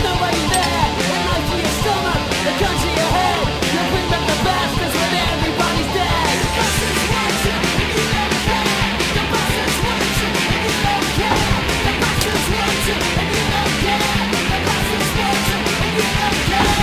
nobody there. And life for your stomach, the gun to your head. You bring back the bastards when everybody's dead. The bus is watching and you don't care. The bus is watching and you don't care. The bus is watching and you don't care. The bus is watching and you don't care.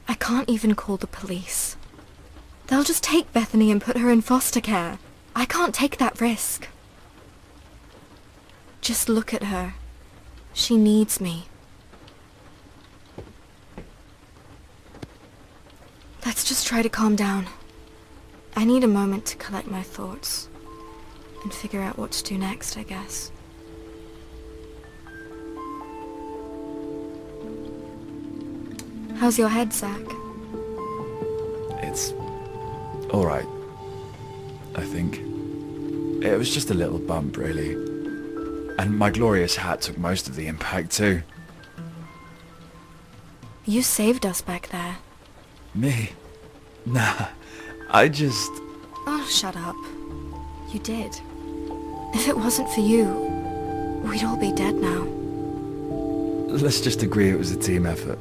I can't even call the police. They'll just take Bethany and put her in foster care. I can't take that risk. Just look at her. She needs me. Let's just try to calm down. I need a moment to collect my thoughts and figure out what to do next, I guess. How's your head, Zack? It's alright, I think. It was just a little bump, really. And my glorious hat took most of the impact, too. You saved us back there. Me? Nah, I just... Oh, shut up. You did. If it wasn't for you, we'd all be dead now. Let's just agree it was a team effort.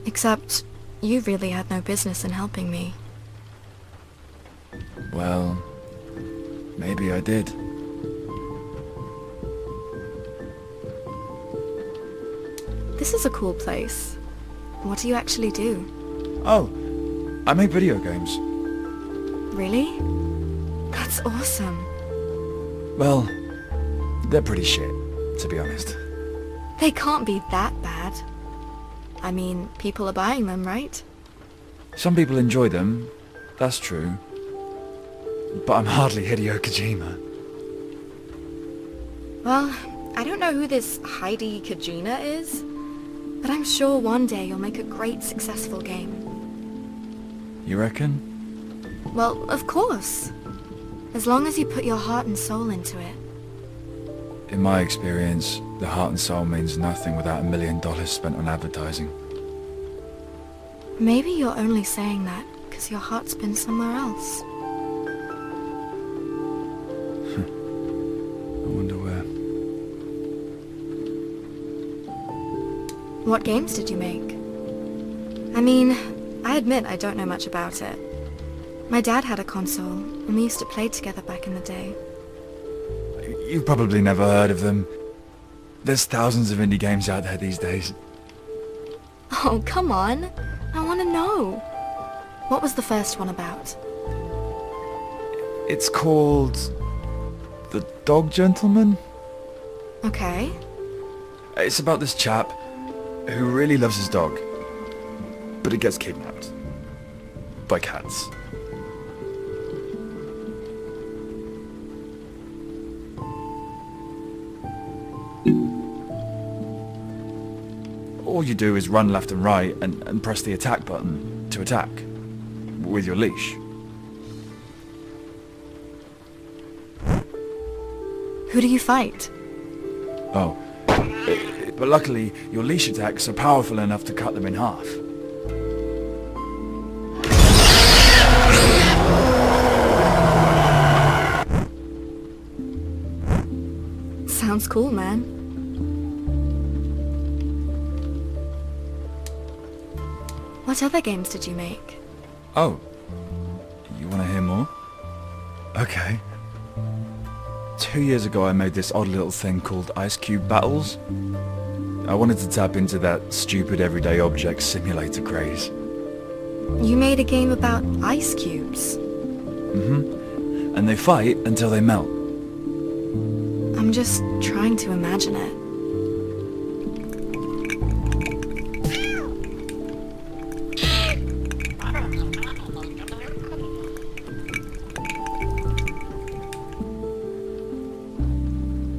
Except, you really had no business in helping me. Well, maybe I did. This is a cool place. What do you actually do? Oh, I make video games. Really? That's awesome. Well, they're pretty shit, to be honest. They can't be that bad. I mean, people are buying them, right? Some people enjoy them, that's true. But I'm hardly Hideo Kojima. Well, I don't know who this Heidi Kojima is, but I'm sure one day you'll make a great, successful game. You reckon? Well, of course. As long as you put your heart and soul into it. In my experience, the heart and soul means nothing without $1 million spent on advertising. Maybe you're only saying that because your heart's been somewhere else. I wonder where. What games did you make? I mean, I admit I don't know much about it. My dad had a console, and we used to play together back in the day. You've probably never heard of them. There's thousands of indie games out there these days. Oh, come on. I want to know. What was the first one about? It's called... The Dog Gentleman? Okay. It's about this chap who really loves his dog, but it gets kidnapped. By cats. All you do is run left and right and press the attack button to attack with your leash. Who do you fight? Oh, but luckily your leash attacks are powerful enough to cut them in half. Sounds cool, man. What other games did you make? Oh, you want to hear more? Okay. 2 years ago I made this odd little thing called Ice Cube Battles. I wanted to tap into that stupid everyday object simulator craze. You made a game about ice cubes. And they fight until they melt. I'm just trying to imagine it.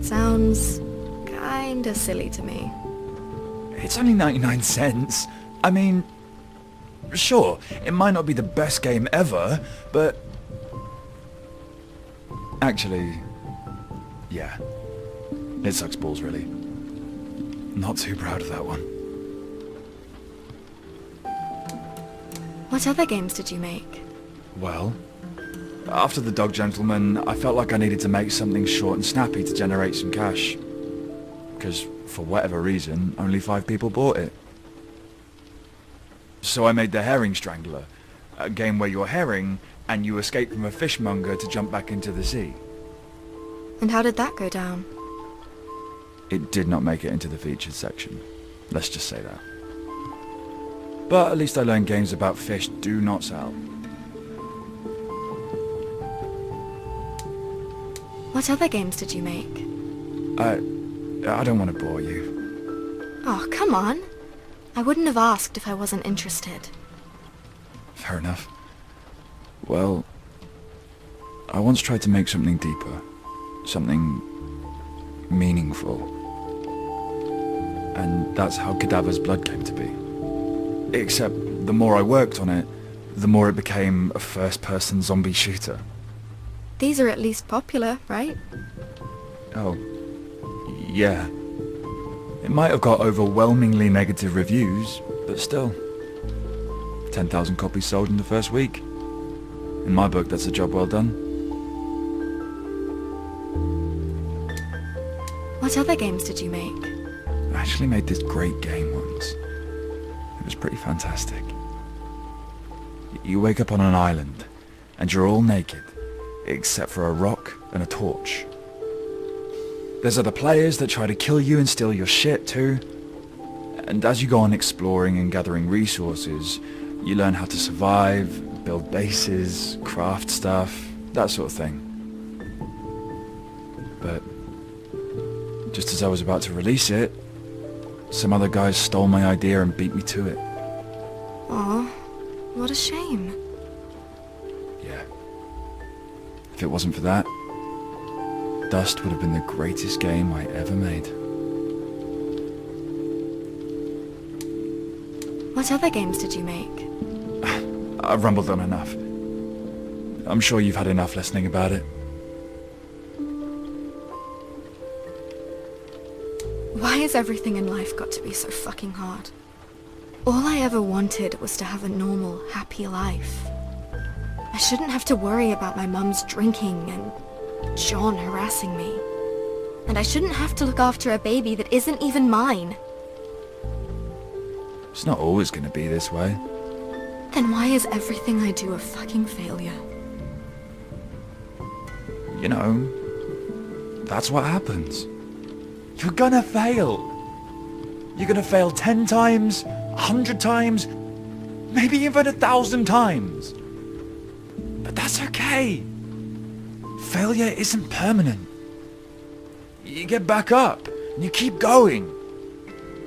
Sounds kinda silly to me. It's only 99 cents. I mean, sure, it might not be the best game ever, but... Actually, yeah. It sucks balls, really. Not too proud of that one. What other games did you make? Well, after The Dog Gentleman, I felt like I needed to make something short and snappy to generate some cash. Because, for whatever reason, only 5 people bought it. So I made The Herring Strangler, a game where you're herring and you escape from a fishmonger to jump back into the sea. And how did that go down? It did not make it into the featured section. Let's just say that. But at least I learned games about fish do not sell. What other games did you make? I don't want to bore you. Oh, come on. I wouldn't have asked if I wasn't interested. Fair enough. Well, I once tried to make something deeper. Something meaningful. And that's how Cadaver's Blood came to be. Except the more I worked on it, the more it became a first-person zombie shooter. These are at least popular, right? Oh, yeah. It might have got overwhelmingly negative reviews, but still. 10,000 copies sold in the first week. In my book, that's a job well done. What other games did you make? I actually made this great game once. It was pretty fantastic. You wake up on an island, and you're all naked, except for a rock and a torch. There's other players that try to kill you and steal your shit too. And as you go on exploring and gathering resources, you learn how to survive, build bases, craft stuff, that sort of thing. But just as I was about to release it, some other guys stole my idea and beat me to it. Aw, what a shame. Yeah. If it wasn't for that, Dust would have been the greatest game I ever made. What other games did you make? I've rumbled on enough. I'm sure you've had enough listening about it. Why has everything in life got to be so fucking hard? All I ever wanted was to have a normal, happy life. I shouldn't have to worry about my mum's drinking and John harassing me. And I shouldn't have to look after a baby that isn't even mine. It's not always going to be this way. Then why is everything I do a fucking failure? You know, that's what happens. You're gonna fail. You're gonna fail 10 times, 100 times, maybe even 1,000 times. But that's okay. Failure isn't permanent. You get back up and you keep going.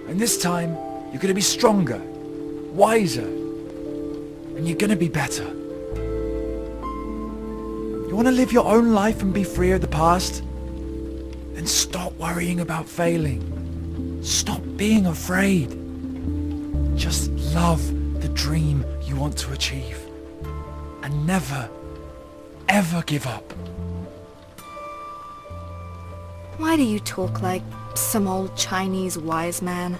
And this time, you're gonna be stronger, wiser, and you're gonna be better. You wanna live your own life and be free of the past? Then stop worrying about failing. Stop being afraid. Just love the dream you want to achieve. And never, ever give up. Why do you talk like some old Chinese wise man?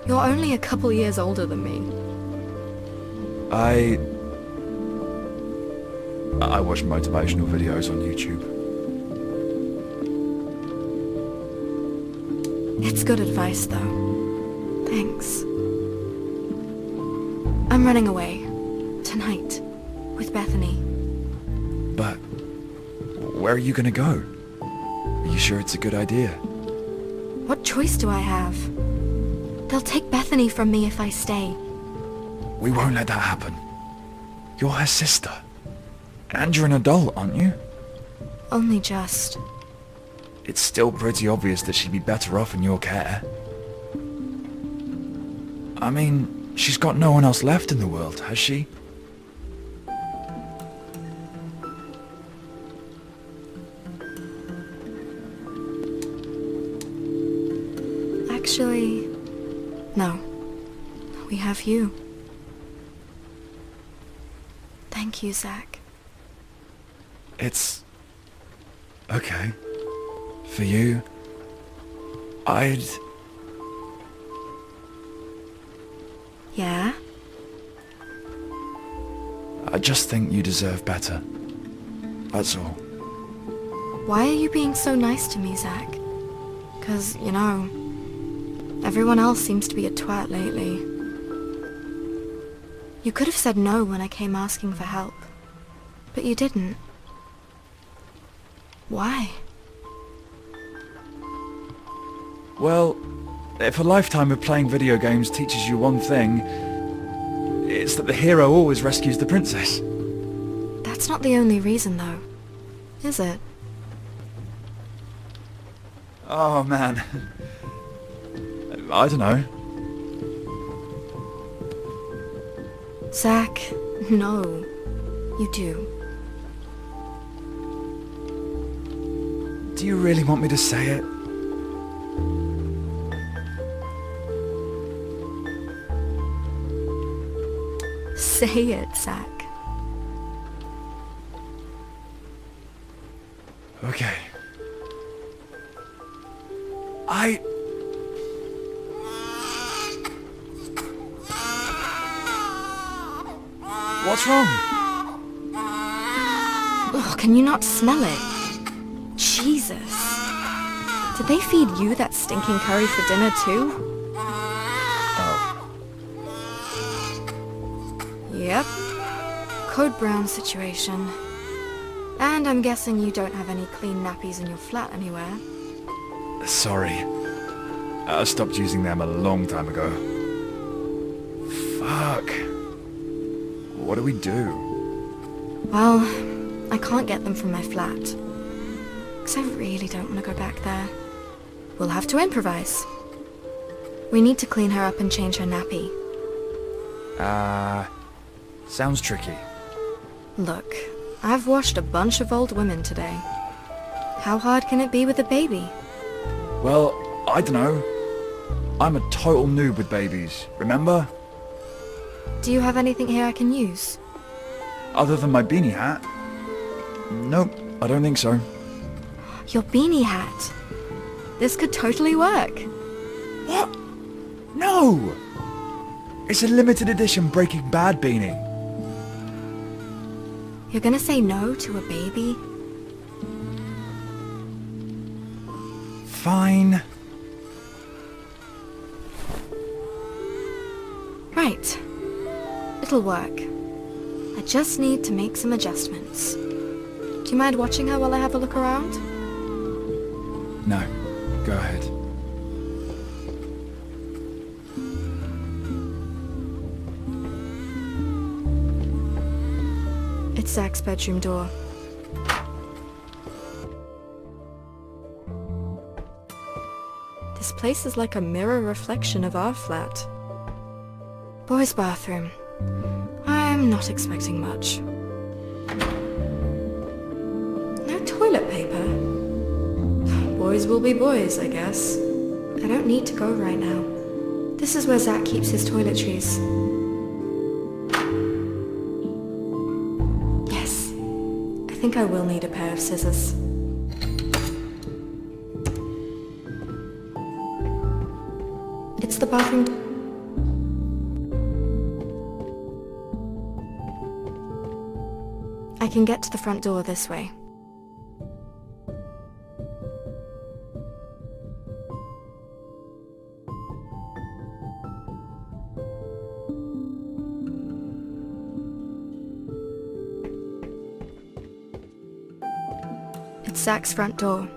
You're only a couple years older than me. I watch motivational videos on YouTube. It's good advice, though. Thanks. I'm running away. Tonight. With Bethany. But Where are you gonna go? Are you sure it's a good idea? What choice do I have? They'll take Bethany from me if I stay. We won't let that happen. You're her sister. And you're an adult, aren't you? Only just. It's still pretty obvious that she'd be better off in your care. I mean, she's got no one else left in the world, has she? Actually, no. We have you. Thank you, Zack. It's... okay. For you, I'd... Yeah? I just think you deserve better. That's all. Why are you being so nice to me, Zack? 'Cause, you know, everyone else seems to be a twat lately. You could have said no when I came asking for help, but you didn't. Why? Well, if a lifetime of playing video games teaches you one thing, it's that the hero always rescues the princess. That's not the only reason, though, is it? Oh, man. I don't know. Zack, no. You do. Do you really want me to say it? Say it, Zack. Okay. What's wrong? Oh, can you not smell it? Jesus. Did they feed you that stinking curry for dinner too? Oh. Yep. Code Brown situation. And I'm guessing you don't have any clean nappies in your flat anywhere. Sorry. I stopped using them a long time ago. Fuck. What do we do? Well, I can't get them from my flat. 'Cause I really don't want to go back there. We'll have to improvise. We need to clean her up and change her nappy. Sounds tricky. Look, I've washed a bunch of old women today. How hard can it be with a baby? Well, I don't know. I'm a total noob with babies, remember? Do you have anything here I can use? Other than my beanie hat? Nope, I don't think so. Your beanie hat. This could totally work. What? No! It's a limited edition Breaking Bad beanie. You're gonna say no to a baby? Fine. Right. It'll work. I just need to make some adjustments. Do you mind watching her while I have a look around? No, go ahead. It's Zack's bedroom door. This place is like a mirror reflection of our flat. Boys' bathroom. I'm not expecting much. No toilet paper. Boys will be boys, I guess. I don't need to go right now. This is where Zack keeps his toiletries. Yes. I think I will need a pair of scissors. It's the bathroom. I can get to the front door this way. Zack's front door.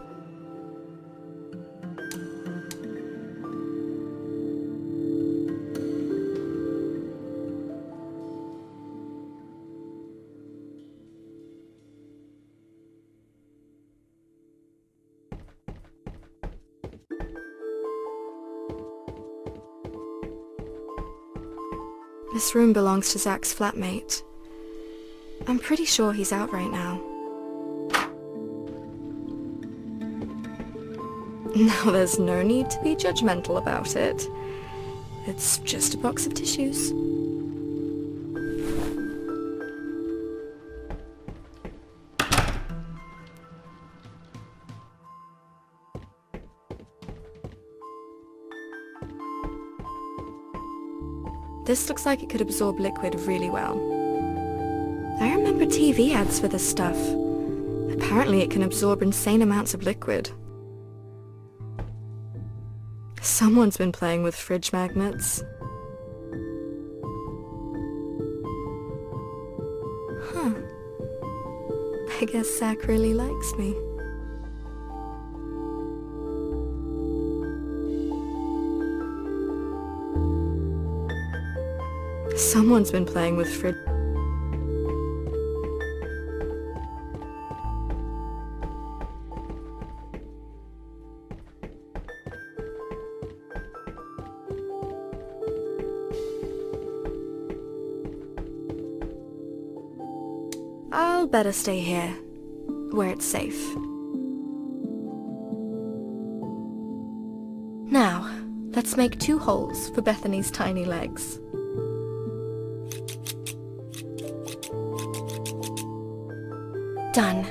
This room belongs to Zack's flatmate. I'm pretty sure he's out right now. Now there's no need to be judgmental about it. It's just a box of tissues. This looks like it could absorb liquid really well. I remember TV ads for this stuff. Apparently it can absorb insane amounts of liquid. Someone's been playing with fridge magnets. Huh. I guess Zack really likes me. Someone's been playing with fridge... I'll better stay here, where it's safe. Now, let's make 2 holes for Bethany's tiny legs. Done.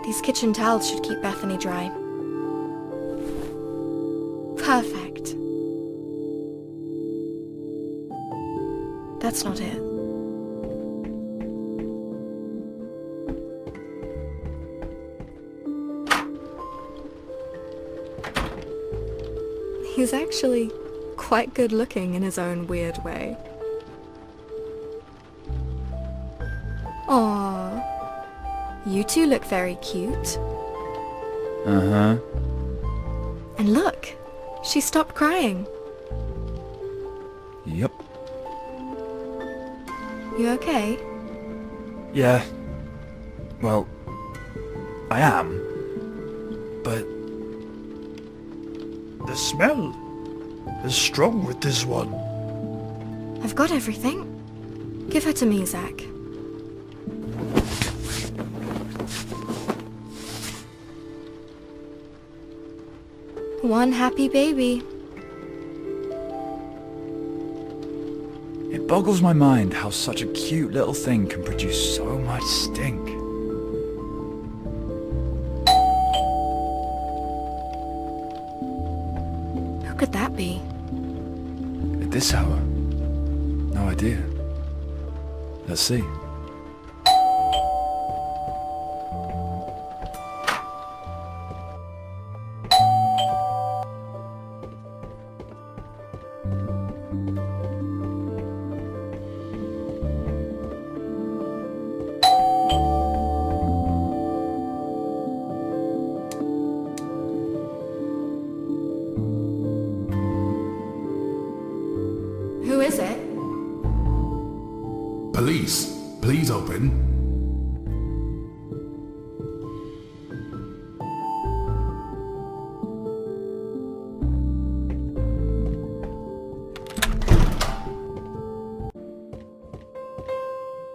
These kitchen towels should keep Bethany dry. Perfect. That's not it. He's actually quite good looking in his own weird way. Aww. You two look very cute. Uh-huh. And look, she stopped crying. Yep. You okay? Yeah. Well, I am. But the smell is strong with this one. I've got everything. Give her to me, Zack. One happy baby. It boggles my mind how such a cute little thing can produce so much stink. Who could that be? At this hour? No idea. Let's see. Who is it? Police, please open.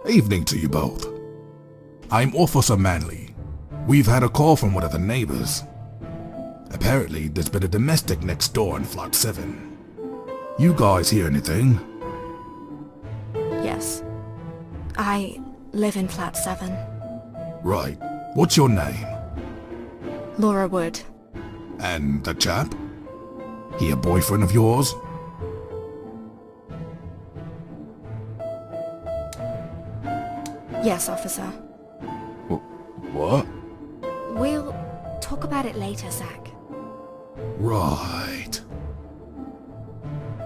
Evening to you both. I'm Officer Manley. We've had a call from one of the neighbors. Apparently, there's been a domestic next door in Flat 7. You guys hear anything? Yes. I live in Flat 7. Right. What's your name? Laura Wood. And the chap? He a boyfriend of yours? Yes, officer. What? We'll talk about it later, Zack. Right.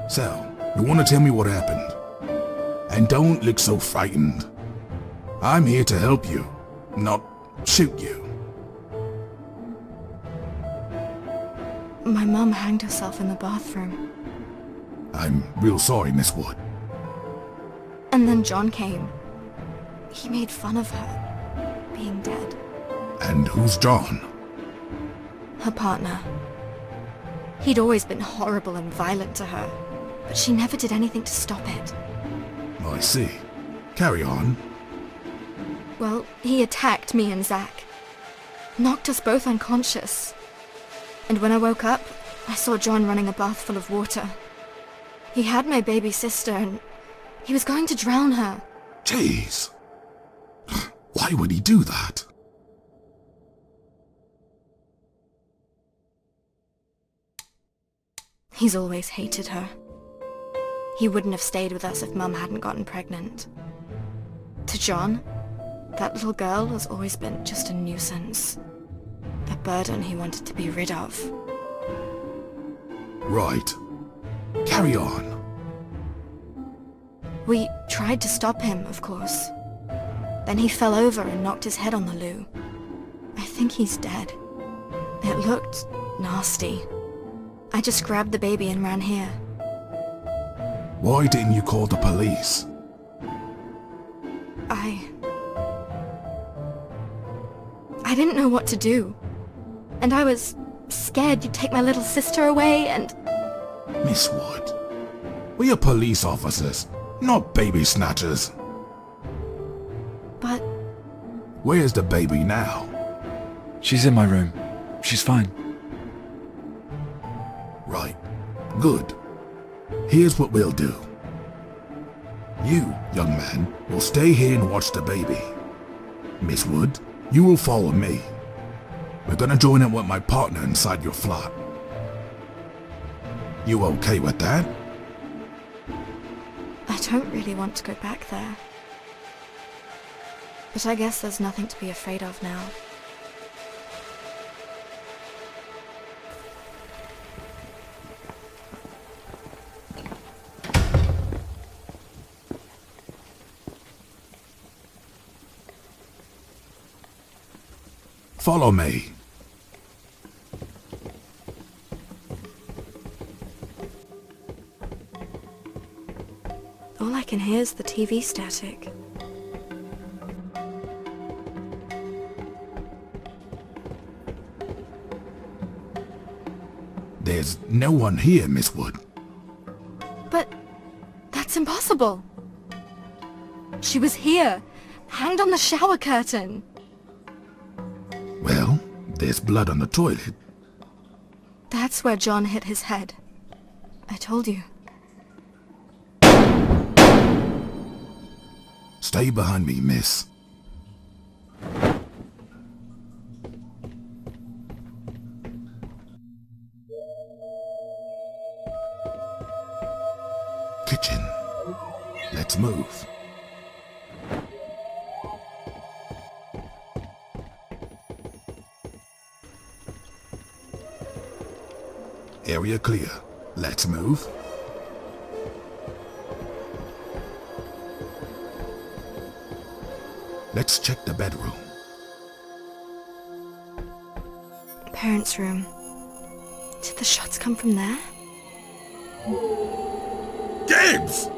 So, you want to tell me what happened? And don't look so frightened. I'm here to help you, not shoot you. My mum hanged herself in the bathroom. I'm real sorry, Miss Wood. And then John came. He made fun of her being dead. And who's John? Her partner. He'd always been horrible and violent to her, but she never did anything to stop it. I see. Carry on. Well, he attacked me and Zack. Knocked us both unconscious. And when I woke up, I saw John running a bath full of water. He had my baby sister and he was going to drown her. Jeez. Why would he do that? He's always hated her. He wouldn't have stayed with us if Mum hadn't gotten pregnant. To John, that little girl has always been just a nuisance. A burden he wanted to be rid of. Right. Carry on. We tried to stop him, of course. Then he fell over and knocked his head on the loo. I think he's dead. It looked nasty. I just grabbed the baby and ran here. Why didn't you call the police? I didn't know what to do. And I was scared you'd take my little sister away and... Miss Wood, we are police officers, not baby snatchers. But... Where's the baby now? She's in my room. She's fine. Right. Good. Here's what we'll do. You, young man, will stay here and watch the baby. Miss Wood, you will follow me. We're gonna join up with my partner inside your flat. You okay with that? I don't really want to go back there. But I guess there's nothing to be afraid of now. Follow me. All I can hear is the TV static. There's no one here, Miss Wood. But that's impossible. She was here, hanged on the shower curtain. Well, there's blood on the toilet. That's where John hit his head. I told you. Stay behind me, miss. Kitchen. Let's move. Area clear. Let's move. Let's check the bedroom. Parents' room. Did the shots come from there? Gibbs!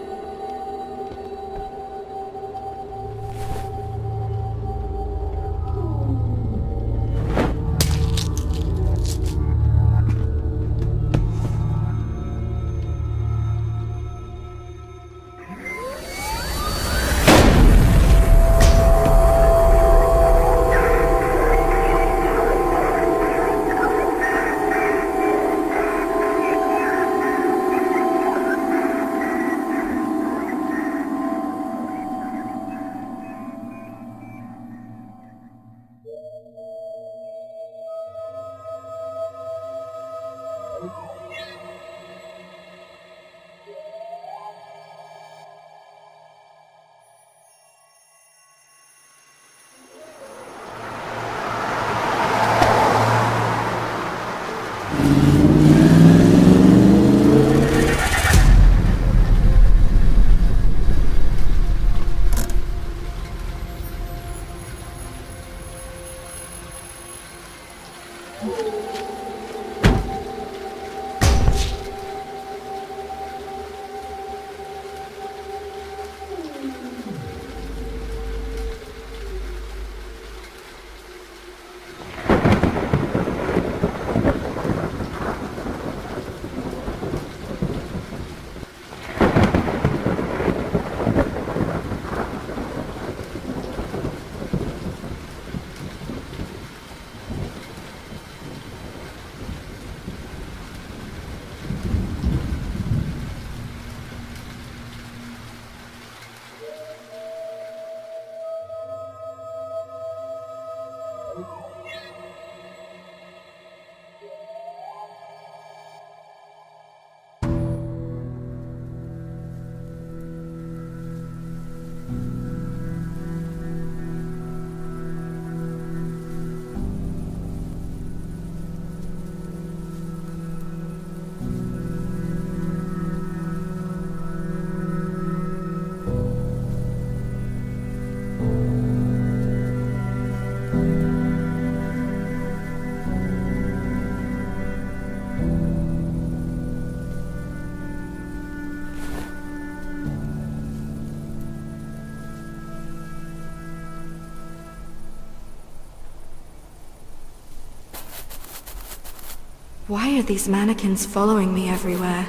Why are these mannequins following me everywhere?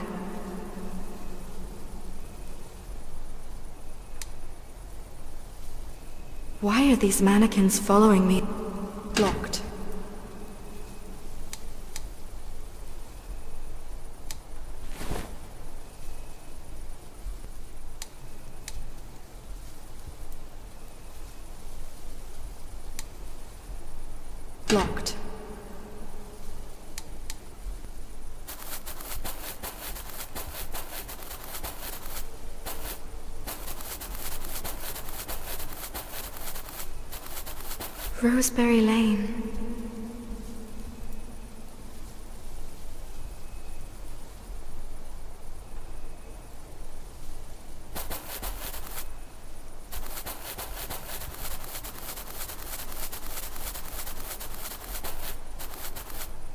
Why are these mannequins following me? Blocked. Blocked. Roseberry Lane.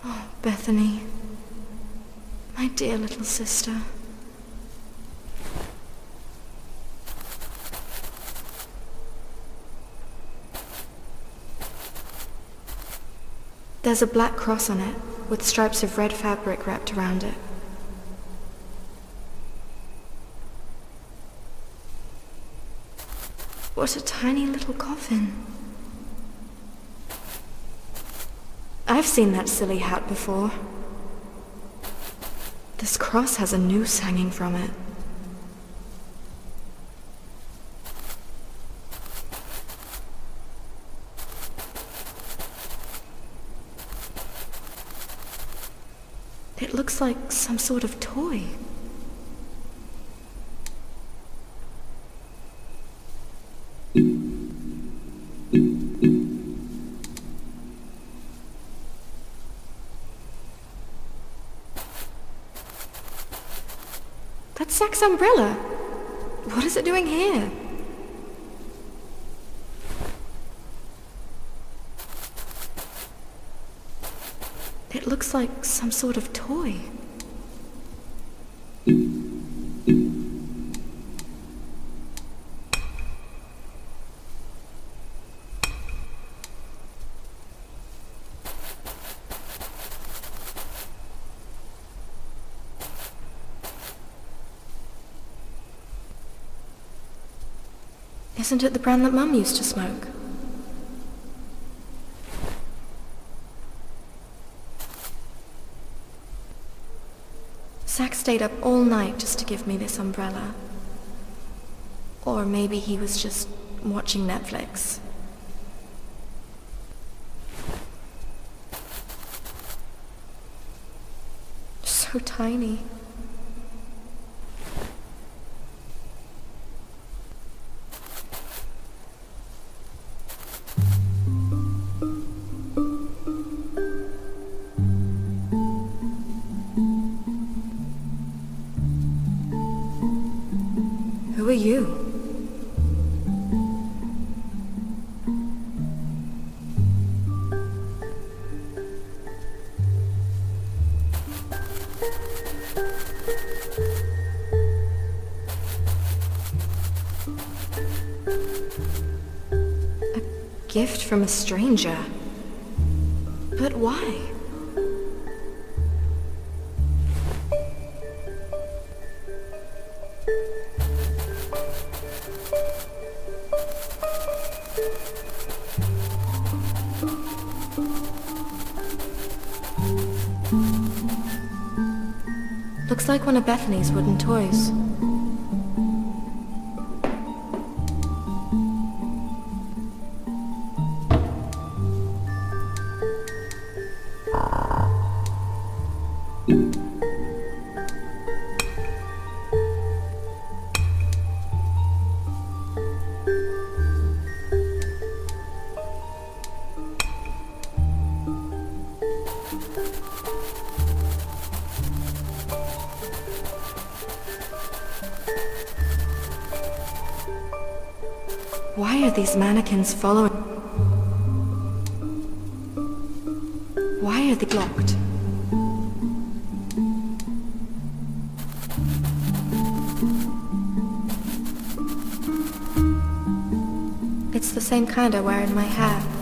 Oh, Bethany. My dear little sister. There's a black cross on it, with stripes of red fabric wrapped around it. What a tiny little coffin. I've seen that silly hat before. This cross has a noose hanging from it. It looks like some sort of toy. That's Zack's umbrella. What is it doing here? It looks like some sort of toy. Isn't it the brand that Mum used to smoke? Zack stayed up all night just to give me this umbrella. Or maybe he was just watching Netflix. So tiny. Who are you? gift from a stranger. But why? Looks like one of Bethany's wooden toys. Why are these mannequins following? Why are they blocked? It's the same kind I wear in my hair.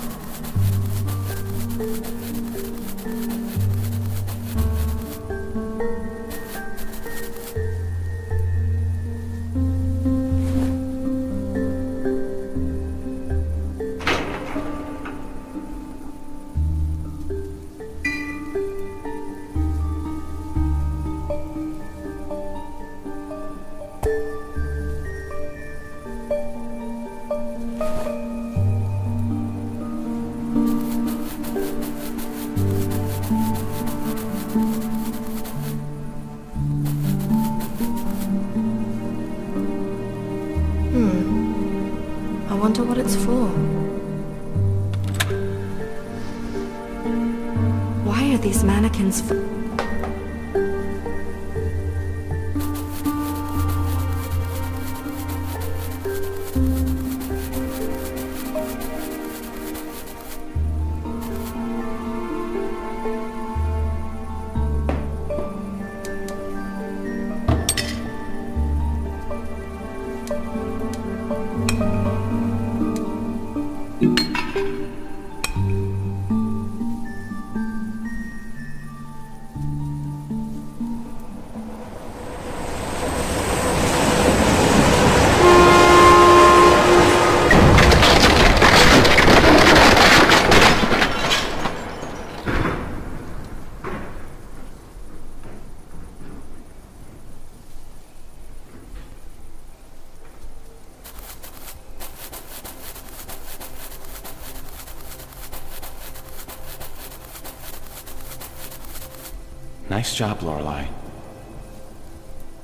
I wonder what it's for. Why are these mannequins Nice job, Lorelai.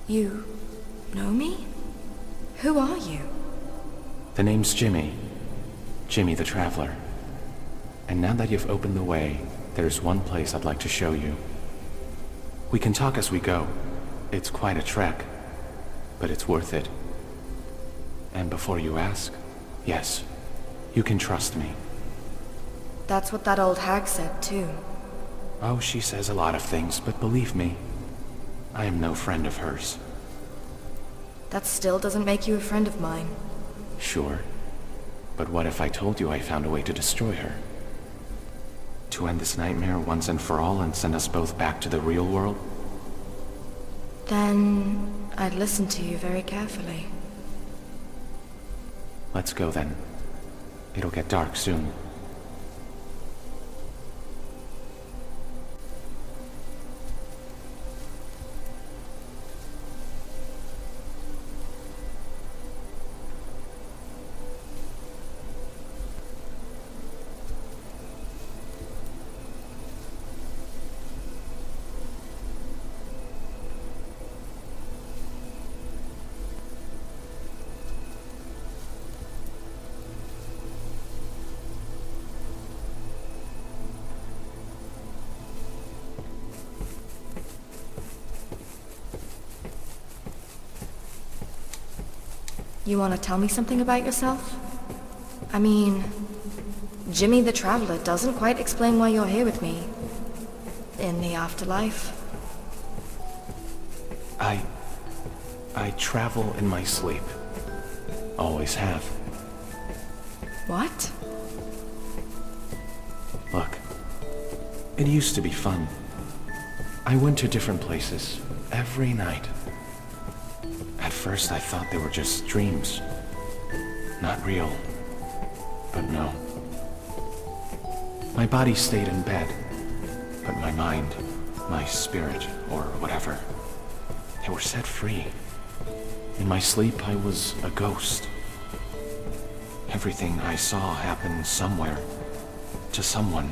You know me? Who are you? The name's Jimmy. Jimmy the Traveler. And now that you've opened the way, there's one place I'd like to show you. We can talk as we go. It's quite a trek, but it's worth it. And before you ask, yes, you can trust me. That's what that old hag said, too. Oh, she says a lot of things, but believe me, I am no friend of hers. That still doesn't make you a friend of mine. Sure. But what if I told you I found a way to destroy her? To end this nightmare once and for all and send us both back to the real world? Then I'd listen to you very carefully. Let's go then. It'll get dark soon. You want to tell me something about yourself? I mean, Jimmy the Traveler doesn't quite explain why you're here with me. In the afterlife. I travel in my sleep. Always have. What? It used to be fun. I went to different places every night. At first I thought they were just dreams. Not real. But no. My body stayed in bed, but my mind, my spirit, or whatever, they were set free. In my sleep, I was a ghost. Everything I saw happened somewhere, to someone.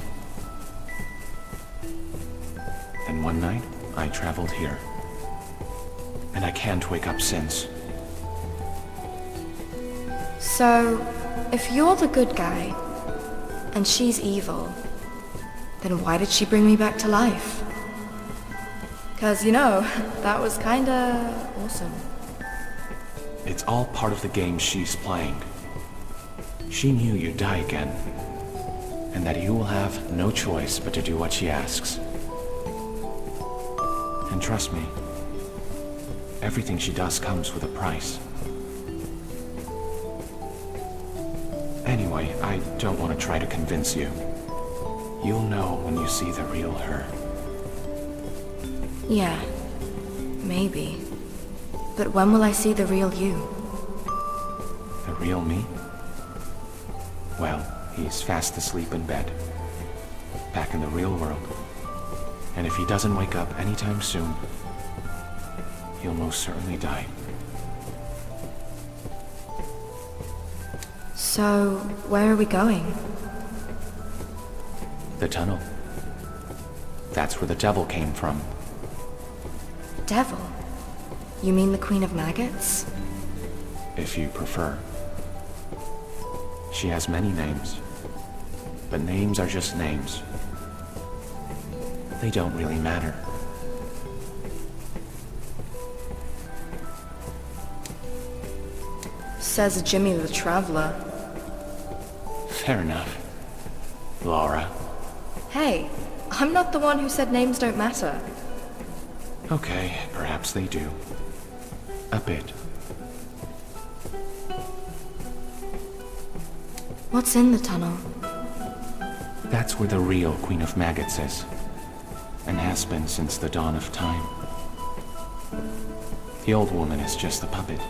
Then one night, I traveled here. And I can't wake up since. So, if you're the good guy, and she's evil, then why did she bring me back to life? 'Cause, you know, that was kinda awesome. It's all part of the game she's playing. She knew you'd die again, and that you will have no choice but to do what she asks. And trust me, everything she does comes with a price. Anyway, I don't want to try to convince you. You'll know when you see the real her. Yeah, maybe. But when will I see the real you? The real me? Well, he's fast asleep in bed. Back in the real world. And if he doesn't wake up anytime soon, he'll most certainly die. So, where are we going? The tunnel. That's where the devil came from. Devil? You mean the Queen of Maggots? If you prefer. She has many names. But names are just names. They don't really matter. Says Jimmy the Traveler. Fair enough. Laura. Hey, I'm not the one who said names don't matter. Okay, perhaps they do. A bit. What's in the tunnel? That's where the real Queen of Maggots is. And has been since the dawn of time. The old woman is just a puppet.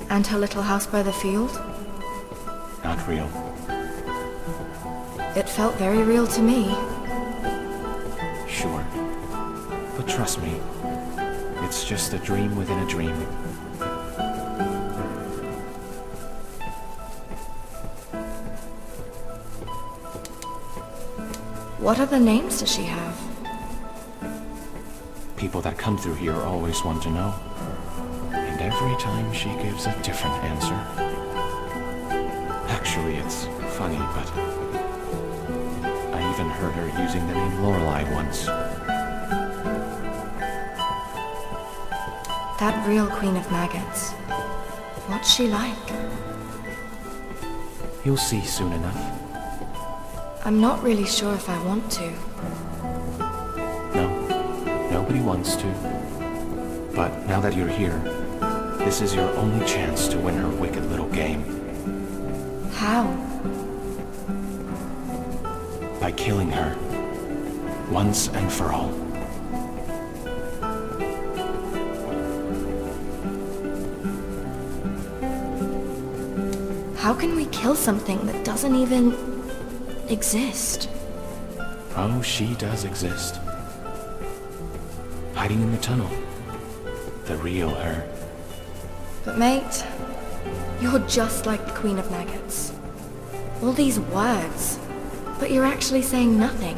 And her little house by the field? Not real. It felt very real to me. Sure. But trust me, it's just a dream within a dream. What other names does she have? People that come through here always want to know. And every time she gives a different answer. Actually, it's funny, but I even heard her using the name Lorelai once. That real Queen of Maggots. What's she like? You'll see soon enough. I'm not really sure if I want to. No, nobody wants to. But now that you're here, this is your only chance to win her wicked little game. How? By killing her. Once and for all. How can we kill something that doesn't even exist? Oh, she does exist. Hiding in the tunnel. The real her. But mate, you're just like the Queen of Maggots. All these words, but you're actually saying nothing.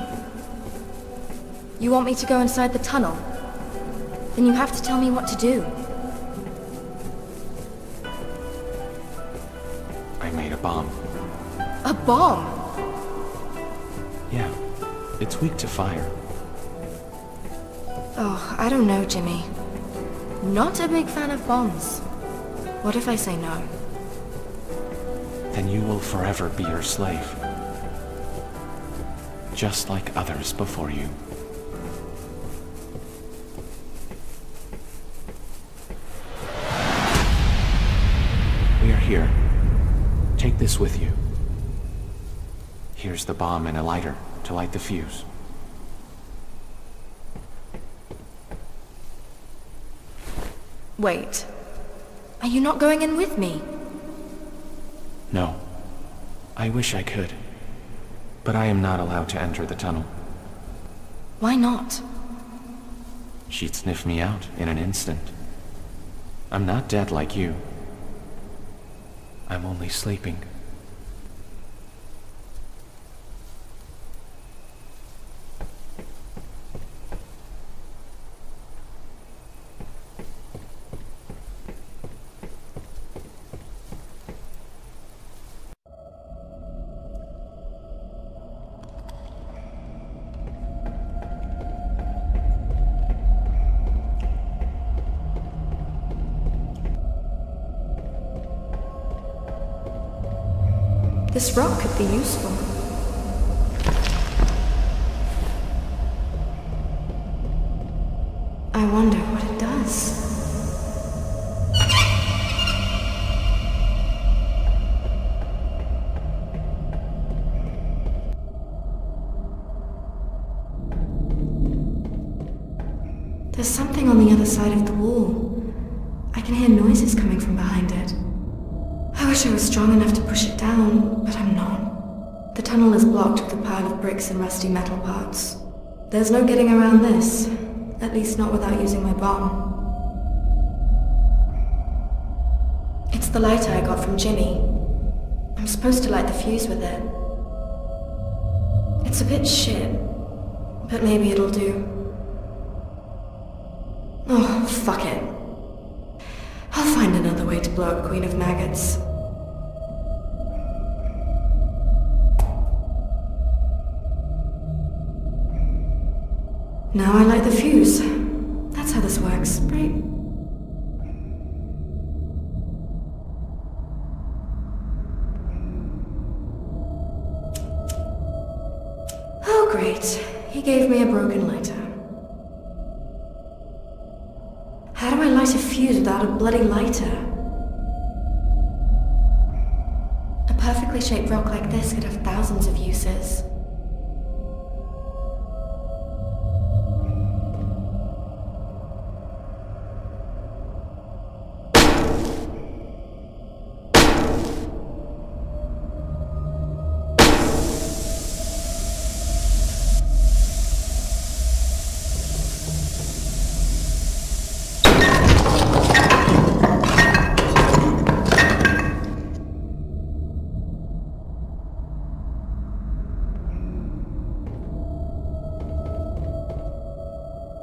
You want me to go inside the tunnel? Then you have to tell me what to do. I made a bomb. A bomb? Yeah, it's weak to fire. Oh, I don't know, Jimmy. Not a big fan of bombs. What if I say no? Then you will forever be your slave. Just like others before you. We are here. Take this with you. Here's the bomb and a lighter to light the fuse. Wait. Are you not going in with me? No. I wish I could. But I am not allowed to enter the tunnel. Why not? She'd sniff me out in an instant. I'm not dead like you. I'm only sleeping. This rock could be useful. I wonder what it does. There's something on the other side of the wall. I can hear noises coming from behind it. I wish I was strong enough to push it down, but I'm not. The tunnel is blocked with a pile of bricks and rusty metal parts. There's no getting around this, at least not without using my bomb. It's the lighter I got from Jimmy. I'm supposed to light the fuse with it. It's a bit shit, but maybe it'll do. Oh, fuck it. I'll find another way to blow up Queen of Maggots. Now I light the fuse. That's how this works, right? Oh great, he gave me a broken lighter. How do I light a fuse without a bloody lighter? A perfectly shaped rock like this could have thousands of uses.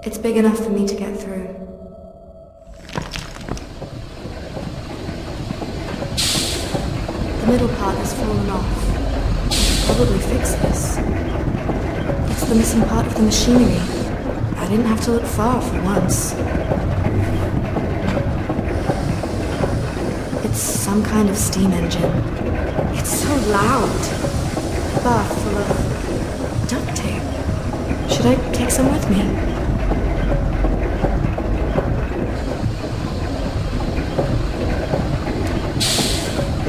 It's big enough for me to get through. The middle part has fallen off. I should probably fix this. It's the missing part of the machinery. I didn't have to look far for once. It's some kind of steam engine. It's so loud. A bath full of duct tape. Should I take some with me?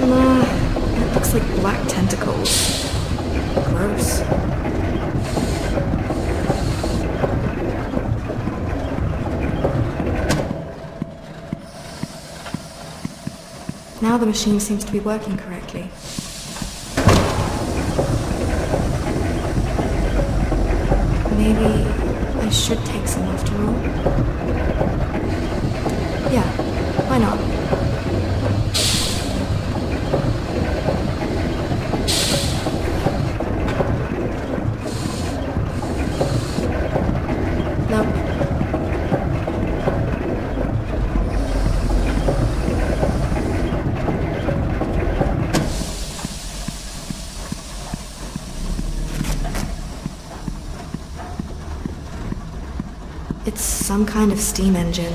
It looks like black tentacles. Gross. Now the machine seems to be working correctly. Maybe I should take some after all. Yeah, why not? It's some kind of steam engine.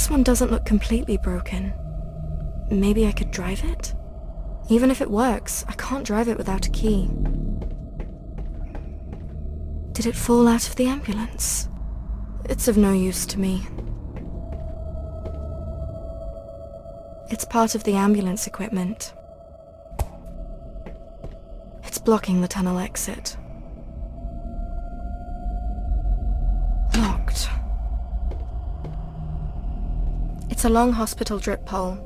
This one doesn't look completely broken. Maybe I could drive it? Even if it works, I can't drive it without a key. Did it fall out of the ambulance? It's of no use to me. It's part of the ambulance equipment. It's blocking the tunnel exit. Locked. It's a long hospital drip pole.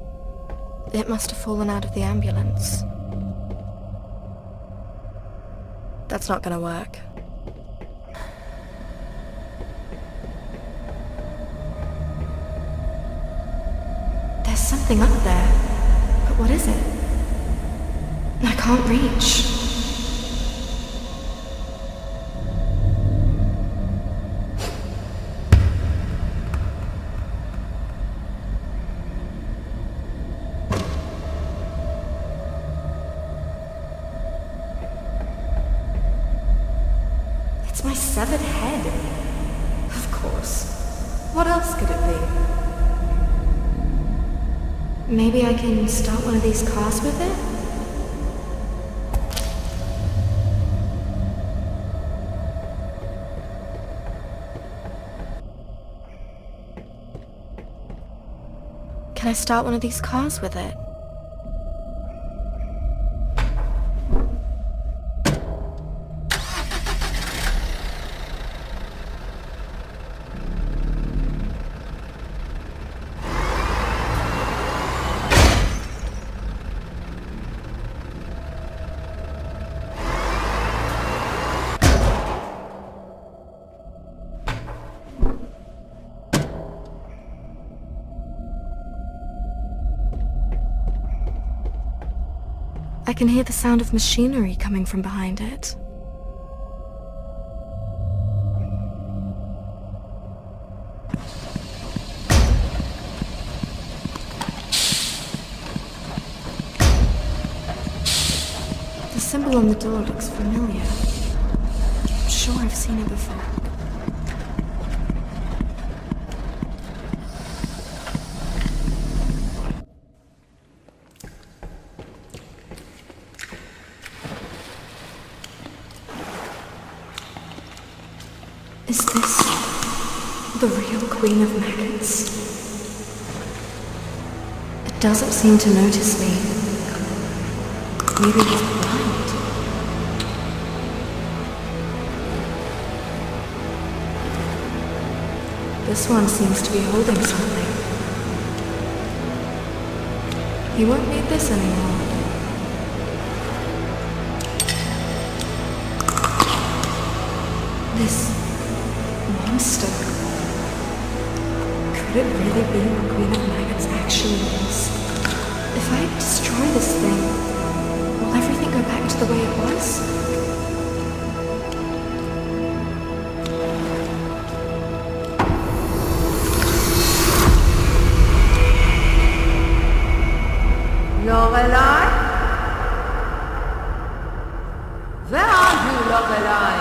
It must have fallen out of the ambulance. That's not gonna work. There's something up there, but what is it? I can't reach. It's my severed head. Of course. What else could it be? Maybe I can start one of these cars with it? Can I start one of these cars with it? I can hear the sound of machinery coming from behind it. The symbol on the door looks familiar. I'm sure I've seen it before. Is this the real Queen of Maggots? It doesn't seem to notice me. Maybe it's blind. This one seems to be holding something. He won't need this anymore. This monster. Could it really be what Queen of Maggots actually is? If I destroy this thing, will everything go back to the way it was? Lorelai? Where are you, Lorelai?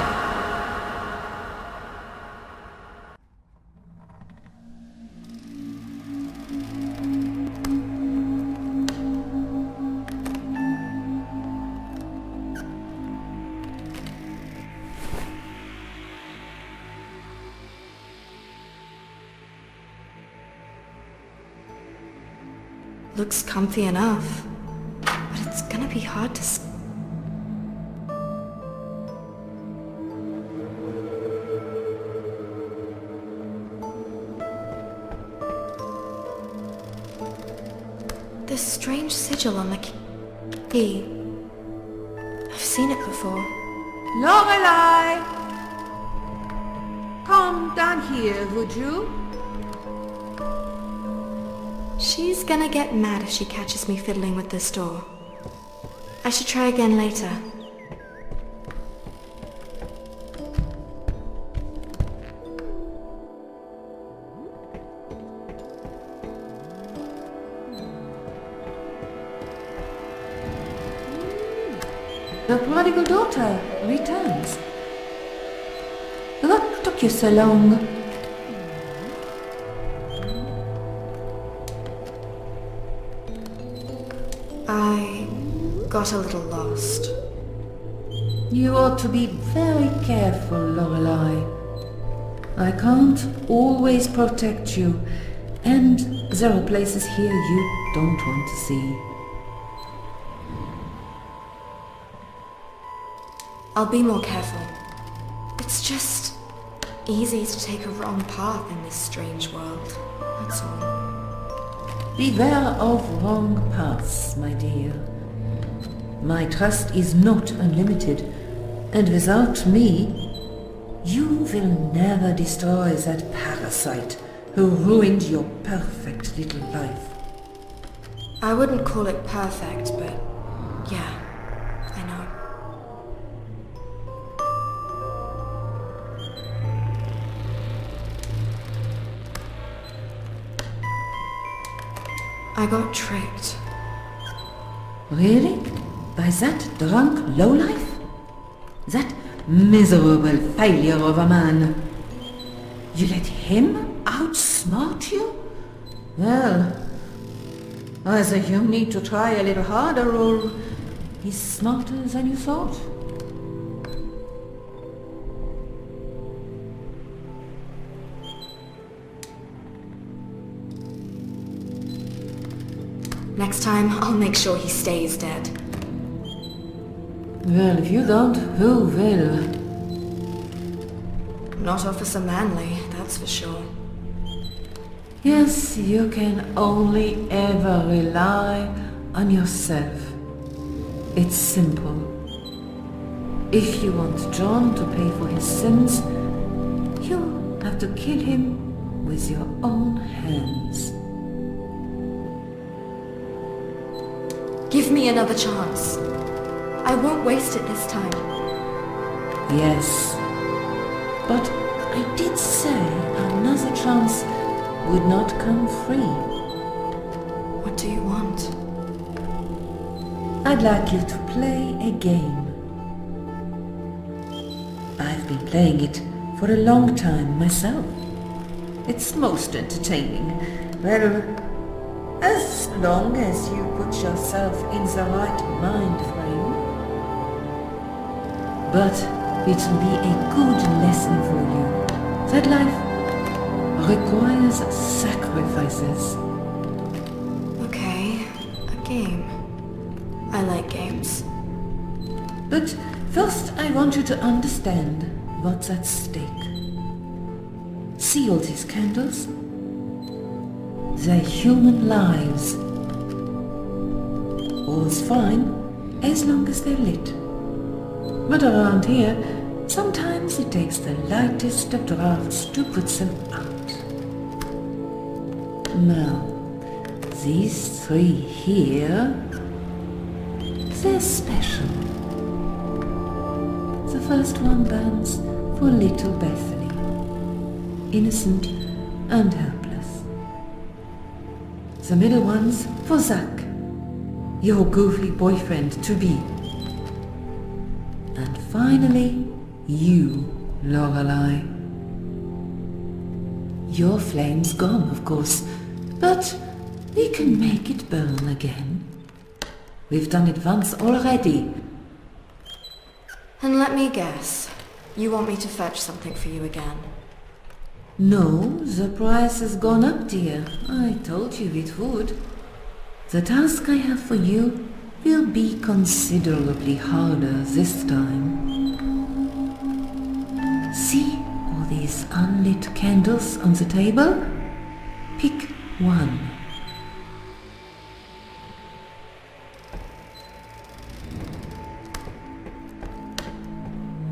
Looks comfy enough, but it's gonna be hard to This strange sigil on the key. I've seen it before. Lorelai! Come down here, would you? She's gonna get mad if she catches me fiddling with this door. I should try again later. The prodigal daughter returns. What took you so long? I got a little lost. You ought to be very careful, Lorelai. I can't always protect you, and there are places here you don't want to see. I'll be more careful. It's just easy to take a wrong path in this strange world, that's all. Beware of wrong paths, my dear. My trust is not unlimited, and without me, you will never destroy that parasite who ruined your perfect little life. I wouldn't call it perfect, but yeah, I know. I got tricked. Really? By that drunk lowlife? That miserable failure of a man? You let him outsmart you? Well, either you need to try a little harder or he's smarter than you thought. Next time, I'll make sure he stays dead. Well, if you don't, who will? Not Officer Manley, that's for sure. Yes, you can only ever rely on yourself. It's simple. If you want John to pay for his sins, you have to kill him with your own hands. Give me another chance. I won't waste it this time. Yes, but I did say another chance would not come free. What do you want? I'd like you to play a game. I've been playing it for a long time myself. It's most entertaining. Well, as long as you put yourself in the right mind frame. But it'll be a good lesson for you that life requires sacrifices. Okay, a game. I like games. But first I want you to understand what's at stake. See all these candles? They're human lives. All's fine as long as they're lit. But around here, sometimes it takes the lightest of drafts to put them out. Now, these three here, they're special. The first one burns for little Bethany, innocent and helpless. The middle one's for Zack, your goofy boyfriend-to-be. And finally, you, Lorelai. Your flame's gone, of course, but we can make it burn again. We've done it once already. And let me guess, you want me to fetch something for you again? No, the price has gone up, dear. I told you it would. The task I have for you will be considerably harder this time. See all these unlit candles on the table? Pick one.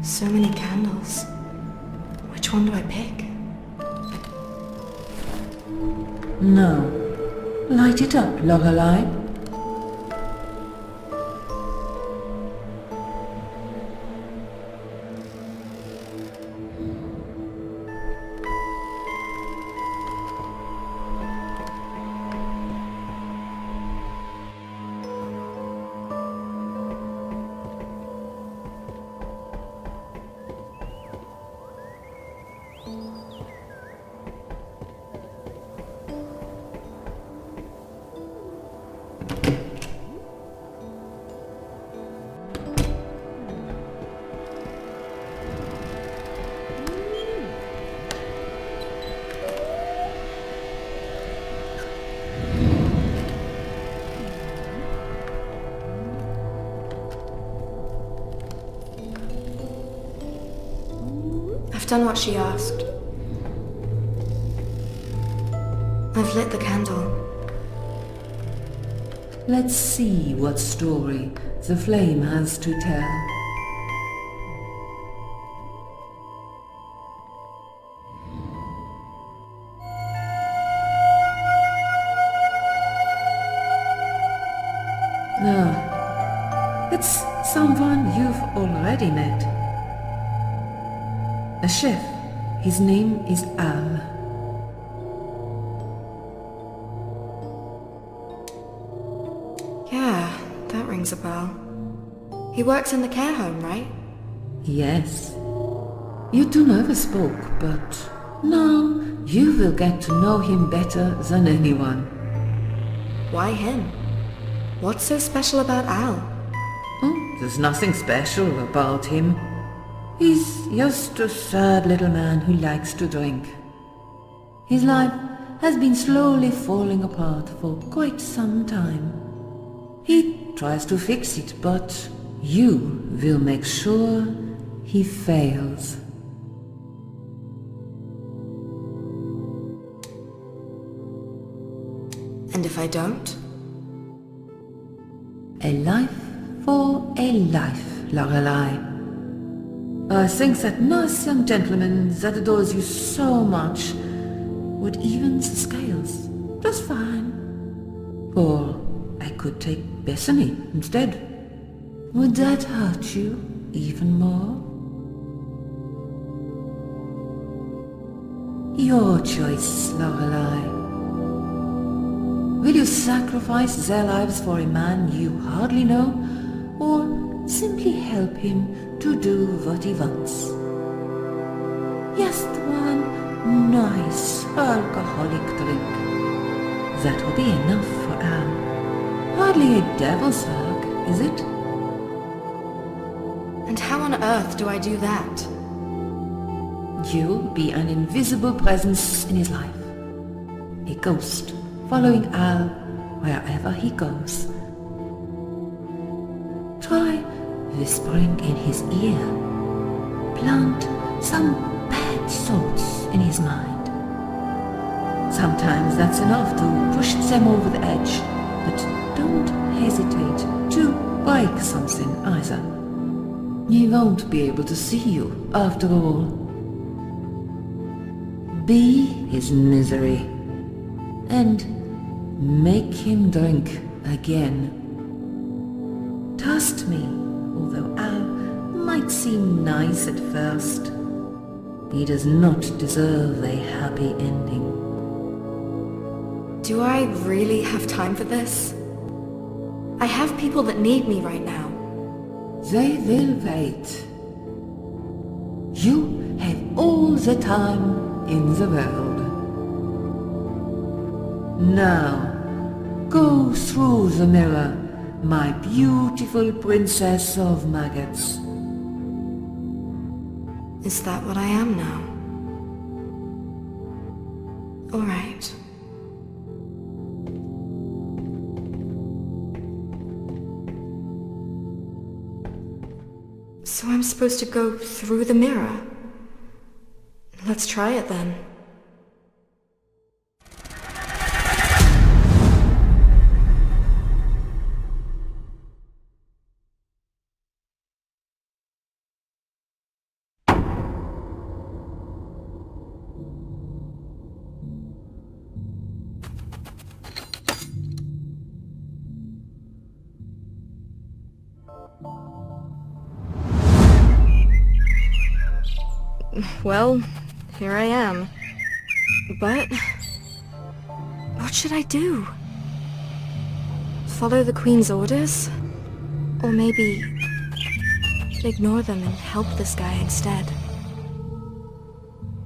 So many candles. Which one do I pick? Now, light it up, Lorelai. I've done what she asked. I've lit the candle. Let's see what story the flame has to tell. No, it's someone you've already met. A chef. His name is Al. Yeah, that rings a bell. He works in the care home, right? Yes. You two never spoke, but now you will get to know him better than anyone. Why him? What's so special about Al? Oh, there's nothing special about him. He's just a sad little man who likes to drink. His life has been slowly falling apart for quite some time. He tries to fix it, but you will make sure he fails. And if I don't? A life for a life, Lorelai. I think that nice young gentleman that adores you so much would even the scales just fine. Or I could take Bethany instead. Would that hurt you even more? Your choice, Lorelai. Will you sacrifice their lives for a man you hardly know, or simply help him to do what he wants? Just one nice alcoholic drink. That will be enough for Al. Hardly a devil's work, is it? And how on earth do I do that? You'll be an invisible presence in his life. A ghost following Al wherever he goes. Try whispering in his ear. Plant some bad thoughts in his mind. Sometimes that's enough to push them over the edge, but don't hesitate to break something either. He won't be able to see you after all. Be his misery, and make him drink again. Trust me, although Al might seem nice at first, he does not deserve a happy ending. Do I really have time for this? I have people that need me right now. They will wait. You have all the time in the world. Now, go through the mirror, my beautiful princess of maggots. Is that what I am now? All right. So I'm supposed to go through the mirror? Let's try it then. Well, here I am. But what should I do? Follow the Queen's orders? Or maybe ignore them and help this guy instead?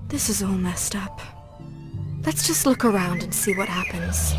This is all messed up. Let's just look around and see what happens.